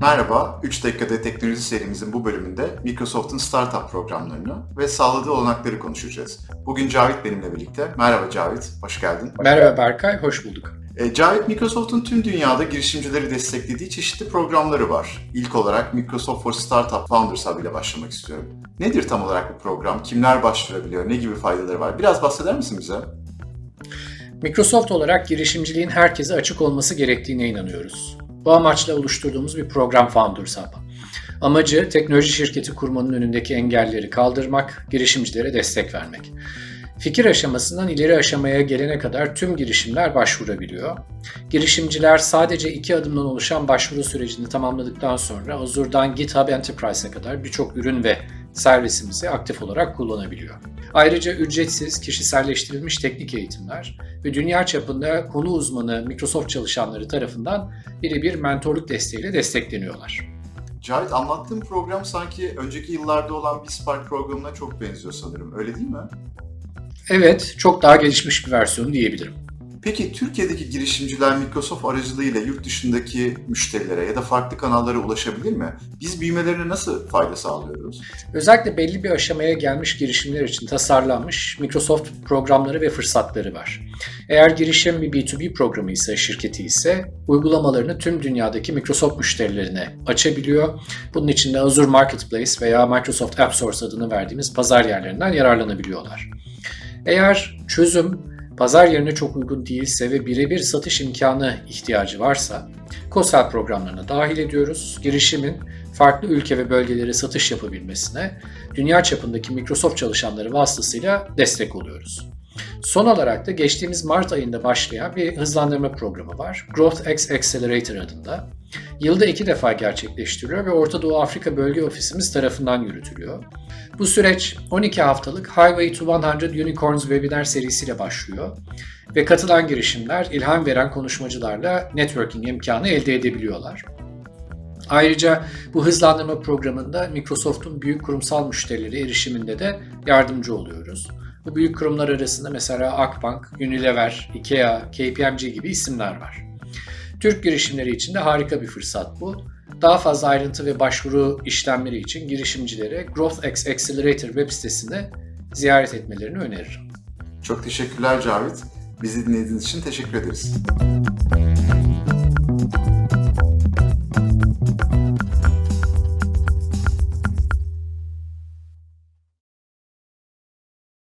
Merhaba, 3 dakikada teknoloji serimizin bu bölümünde Microsoft'un startup programlarını ve sağladığı olanakları konuşacağız. Bugün Cavit benimle birlikte. Merhaba Cavit, hoş geldin. Merhaba Berkay, hoş bulduk. Cavit, Microsoft'un tüm dünyada girişimcileri desteklediği çeşitli programları var. İlk olarak Microsoft for Startup Founders Hub ile başlamak istiyorum. Nedir tam olarak bu program? Kimler başvurabiliyor? Ne gibi faydaları var? Biraz bahseder misin bize? Microsoft olarak girişimciliğin herkese açık olması gerektiğine inanıyoruz. Bu amaçla oluşturduğumuz bir program Founders Hub. Amacı teknoloji şirketi kurmanın önündeki engelleri kaldırmak, girişimcilere destek vermek. Fikir aşamasından ileri aşamaya gelene kadar tüm girişimler başvurabiliyor. Girişimciler sadece 2 adımdan oluşan başvuru sürecini tamamladıktan sonra Azure'dan GitHub Enterprise'e kadar birçok ürün ve servisimizi aktif olarak kullanabiliyor. Ayrıca ücretsiz, kişiselleştirilmiş teknik eğitimler ve dünya çapında konu uzmanı Microsoft çalışanları tarafından birebir mentorluk desteğiyle destekleniyorlar. Cavit, anlattığım program sanki önceki yıllarda olan bir Spark programına çok benziyor sanırım. Öyle değil mi? Evet, çok daha gelişmiş bir versiyonu diyebilirim. Peki Türkiye'deki girişimciler Microsoft aracılığıyla yurt dışındaki müşterilere ya da farklı kanallara ulaşabilir mi? Biz büyümelerine nasıl fayda sağlıyoruz? Özellikle belli bir aşamaya gelmiş girişimler için tasarlanmış Microsoft programları ve fırsatları var. Eğer girişim bir B2B programı ise, şirketi ise uygulamalarını tüm dünyadaki Microsoft müşterilerine açabiliyor. Bunun için de Azure Marketplace veya Microsoft App Source adını verdiğimiz pazar yerlerinden yararlanabiliyorlar. Eğer çözüm pazar yerine çok uygun değilse ve birebir satış imkanı ihtiyacı varsa co-sell programlarına dahil ediyoruz. Girişimin farklı ülke ve bölgelere satış yapabilmesine dünya çapındaki Microsoft çalışanları vasıtasıyla destek oluyoruz. Son olarak da geçtiğimiz Mart ayında başlayan bir hızlandırma programı var. Growth X Accelerator adında. Yılda 2 defa gerçekleştiriliyor ve Orta Doğu Afrika Bölge Ofisimiz tarafından yürütülüyor. Bu süreç 12 haftalık Highway to 100 Unicorns webinar serisiyle başlıyor ve katılan girişimler ilham veren konuşmacılarla networking imkanı elde edebiliyorlar. Ayrıca bu hızlandırma programında Microsoft'un büyük kurumsal müşterileri erişiminde de yardımcı oluyoruz. Bu büyük kurumlar arasında mesela Akbank, Unilever, IKEA, KPMG gibi isimler var. Türk girişimleri için de harika bir fırsat bu. Daha fazla ayrıntı ve başvuru işlemleri için girişimcilere GrowthX Accelerator web sitesini ziyaret etmelerini öneririm. Çok teşekkürler Cavit. Bizi dinlediğiniz için teşekkür ederiz.